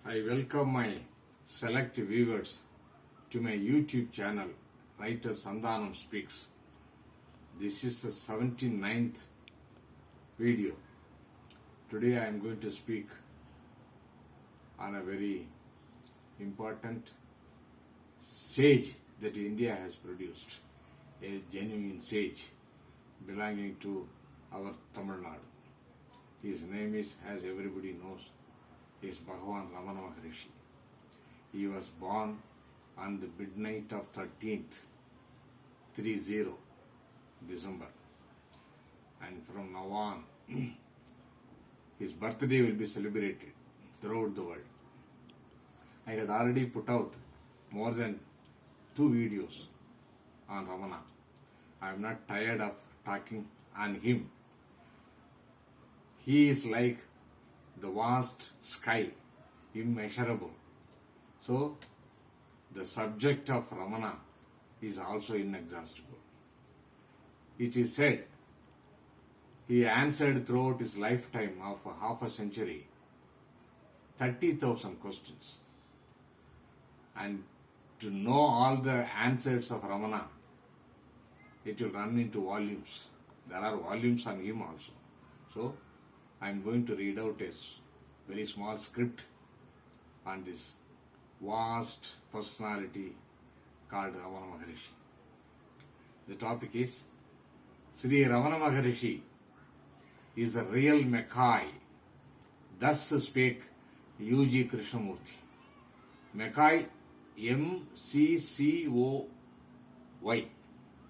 I welcome my select viewers to my YouTube channel, Writer Sandhanam Speaks. This is the 79th video. Today I am going to speak on a very important sage that India has produced, a genuine sage belonging to our Tamil Nadu. His name is, as everybody knows, is Bhagavan Ramana Maharishi. He was born on the midnight of 13th, 30 December. And from now on, his birthday will be celebrated throughout the world. I had already put out more than 2 videos on Ramana. I am not tired of talking on him. He is like the vast sky, immeasurable. So, the subject of Ramana is also inexhaustible. It is said he answered throughout his lifetime of half a century 30,000 questions. And to know all the answers of Ramana, it will run into volumes. There are volumes on him also. So, I am going to read out a very small script on this vast personality called Ramana Maharishi. The topic is Sri Ramana Maharishi is a real Mackay. Thus spake U.G. Krishnamurti. Mackay, M-C-C-O-Y.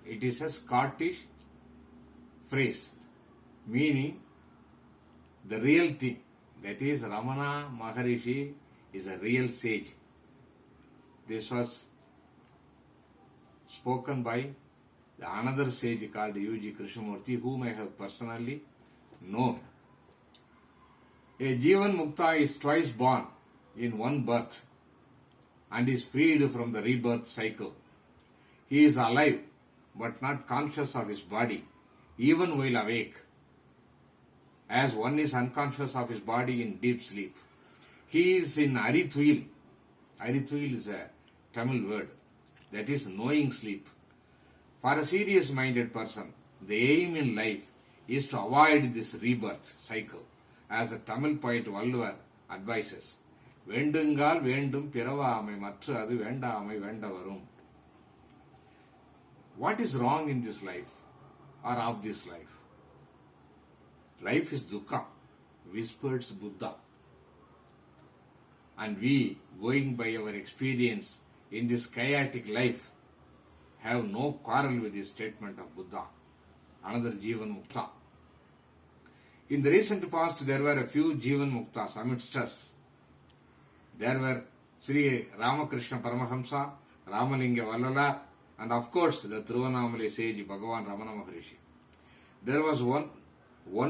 It is a Scottish phrase meaning the real thing. That is, Ramana Maharishi is a real sage. This was spoken by another sage called U.G. Krishnamurti, whom I have personally known. A Jivan Mukta is twice born in one birth and is freed from the rebirth cycle. He is alive but not conscious of his body, even while awake, as one is unconscious of his body in deep sleep. He is in Arithvil. Arithvil is a Tamil word, that is knowing sleep. For a serious-minded person, the aim in life is to avoid this rebirth cycle, as a Tamil poet Valluvar advises. Vendungal vendum piravamai matru adu vendamai vendavarum. What is wrong in this life or of this life? Life is dukkha, whispers Buddha. And we, going by our experience in this chaotic life, have no quarrel with this statement of Buddha, another Jivan Mukta. In the recent past, there were a few Jivan Muktas amidst us. There were Sri Ramakrishna Paramahamsa, Ramalinga Vallala, and of course the Tiruvannamalai sage Bhagavan Ramana Maharishi. There was one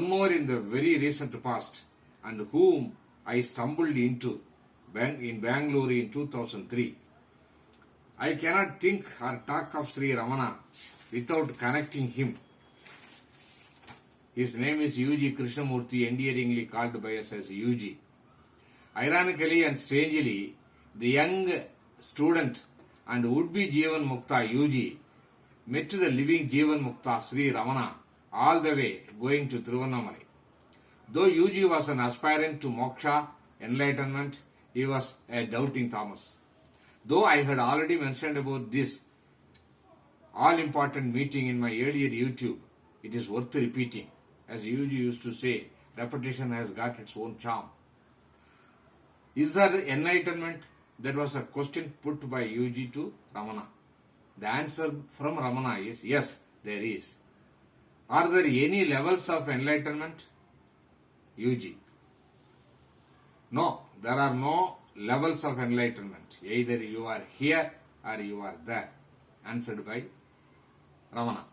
more in the very recent past, and whom I stumbled into in Bangalore in 2003. I cannot think or talk of Sri Ramana without connecting him. His name is U.G. Krishnamurti, endearingly called by us as U.G. Ironically and strangely, the young student and would-be Jivan Mukta U.G. met the living Jivan Mukta Sri Ramana all the way going to Tiruvannamalai. Though U.G. was an aspirant to moksha, enlightenment, he was a doubting Thomas. Though I had already mentioned about this all-important meeting in my earlier YouTube, it is worth repeating. As U.G. used to say, repetition has got its own charm. Is there enlightenment? That was a question put by U.G. to Ramana. The answer from Ramana is yes, there is. Are there any levels of enlightenment? U.G. No, there are no levels of enlightenment. Either you are here or you are there. Answered by Ramana.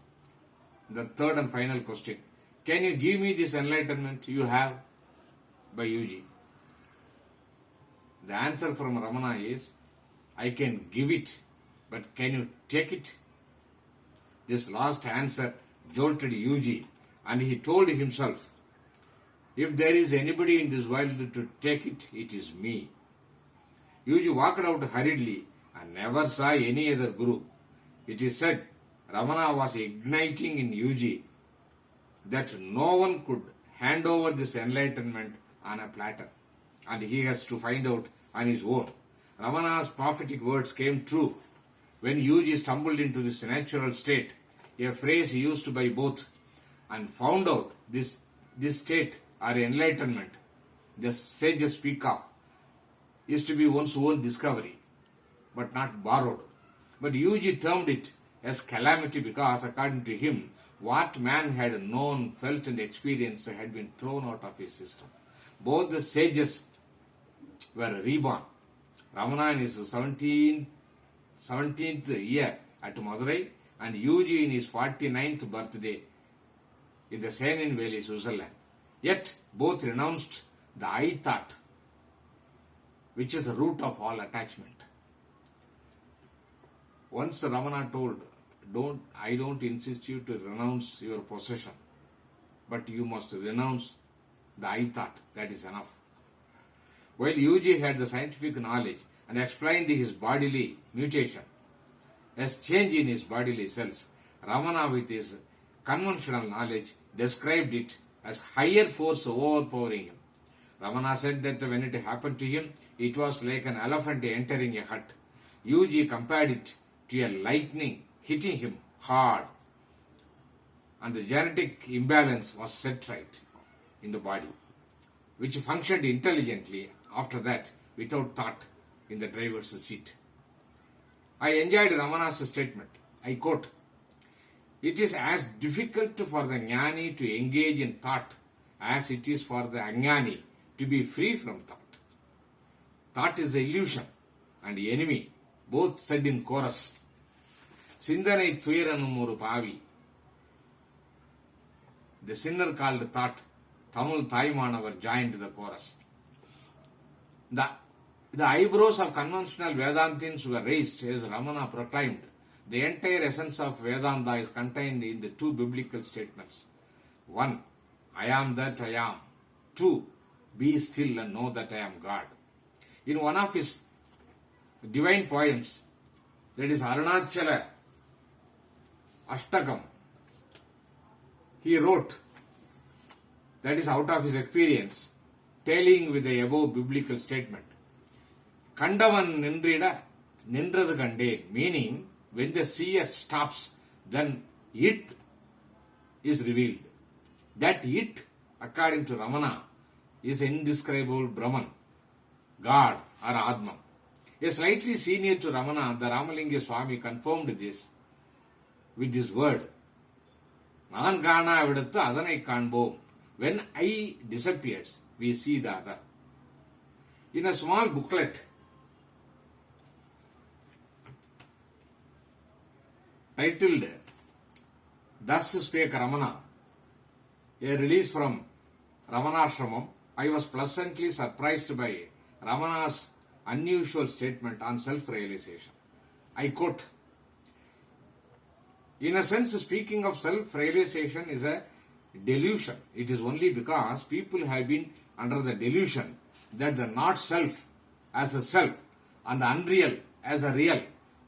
The third and final question. Can you give me this enlightenment you have? By U.G. The answer from Ramana is, I can give it, but can you take it? This last answer jolted U.G. and he told himself, if there is anybody in this world to take it, it is me. Yuji walked out hurriedly and never saw any other guru. It is said Ramana was igniting in Yuji that no one could hand over this enlightenment on a platter, and he has to find out on his own. Ramana's prophetic words came true when Yuji stumbled into this natural state, a phrase used by both, and found out this state or enlightenment the sages speak of is to be one's own discovery, but not borrowed. But Yuji termed it as calamity because, according to him, what man had known, felt, and experienced had been thrown out of his system. Both the sages were reborn. Ramana in his 17th year at Madurai, and Yuji in his 49th birthday in the Seinen Valley, Switzerland. Yet both renounced the I thought, which is the root of all attachment. Once Ramana told, I don't insist you to renounce your possession, but you must renounce the I thought. That is enough. While Yuji had the scientific knowledge and explained his bodily mutation as change in his bodily cells, Ramana, with his conventional knowledge, described it as higher force overpowering him. Ramana said that when it happened to him, it was like an elephant entering a hut. Yuji compared it to a lightning hitting him hard, and the genetic imbalance was set right in the body, which functioned intelligently after that without thought in the driver's seat. I enjoyed Ramana's statement. I quote, "It is as difficult for the jnani to engage in thought as it is for the ajnani to be free from thought. Thought is the illusion and enemy," both said in chorus. Sindhanai Thuyaranum oru pavi. The sinner called thought, Tamil Thaimanavar joined the chorus. The eyebrows of conventional Vedantins were raised as Ramana proclaimed. The entire essence of Vedanta is contained in the two biblical statements. 1. I am that I am. 2. Be still and know that I am God. In one of his divine poems, that is Arunachala Ashtakam, he wrote, that is out of his experience, tallying with the above biblical statement. Kandavan nindrida nindrathu kandeen, meaning when the seer stops, then it is revealed. That it, according to Ramana, is indescribable Brahman, God or Atman. A slightly senior to Ramana, the Ramalinga Swami confirmed this with this word, "Nan kana viduthu adanai kaanbom." When I disappears, we see the other. In a small booklet titled "Thus Spake Ramana," a release from Ramanashramam, I was pleasantly surprised by Ramana's unusual statement on self-realization. I quote, "In a sense, speaking of self-realization is a delusion. It is only because people have been under the delusion that the not self as a self and the unreal as a real,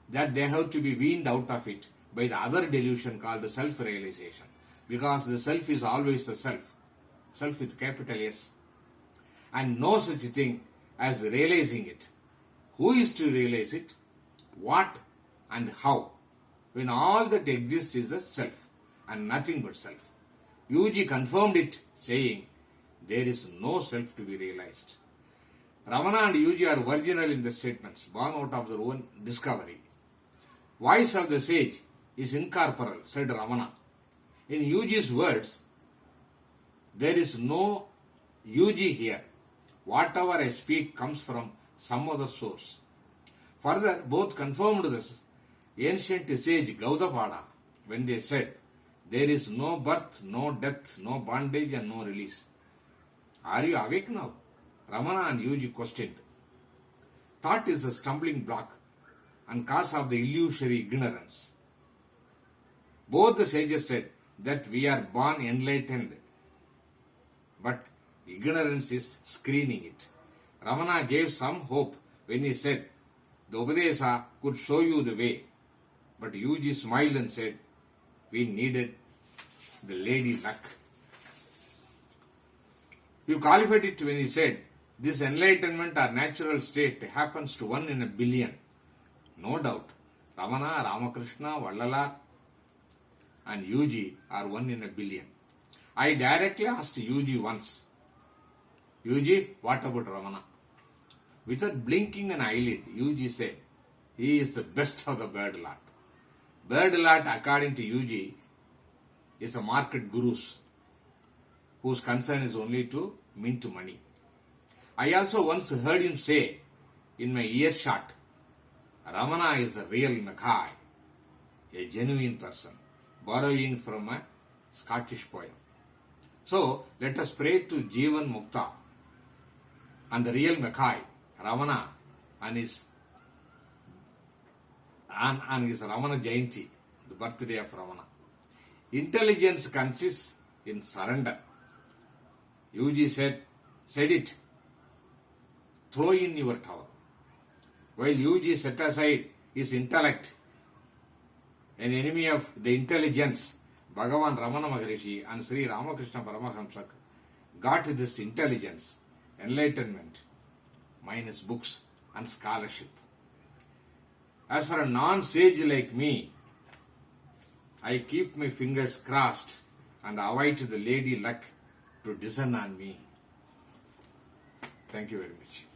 that they have to be weaned out of it by the other delusion called self-realization. Because the self is always the self with capital S, and no such thing as realizing it. Who is to realize it? What and how? When all that exists is the self and nothing but self." Yuji confirmed it, saying, "There is no self to be realized." Ramana and Yuji are virginal in the statements, born out of their own discovery. "Voice of the sage is incorporeal," said Ramana. In Yuji's words, there is no Yuji here. Whatever I speak comes from some other source. Further, both confirmed this ancient sage Gaudapada when they said, "There is no birth, no death, no bondage and no release." Are you awake now? Ramana and Yuji questioned. Thought is a stumbling block and cause of the illusory ignorance. Both the sages said that we are born enlightened, but ignorance is screening it. Ramana gave some hope when he said, the Upadesa could show you the way. But Yuji smiled and said, we needed the lady luck. You qualified it when he said, this enlightenment or natural state happens to 1 in a billion. No doubt, Ramana, Ramakrishna, Vallala and Yuji are 1 in a billion. I directly asked Yuji once, Yuji, what about Ramana? Without blinking an eyelid, Yuji said, he is the best of the bird lot. Bird lot, according to Yuji, is a market gurus whose concern is only to mint money. I also once heard him say in my earshot, Ramana is the real Mackay, a genuine person, borrowing from a Scottish poem. So let us pray to Jivan Mukta and the real Mackay, Ramana, and his Ramana Jayanti, the birthday of Ramana. Intelligence consists in surrender. Yuji said it, throw in your tower. While Yuji set aside his intellect, an enemy of the intelligence, Bhagavan Ramana Maharishi and Sri Ramakrishna Paramahamsa got this intelligence, enlightenment, minus books and scholarship. As for a non-sage like me, I keep my fingers crossed and avoid the lady luck to descend on me. Thank you very much.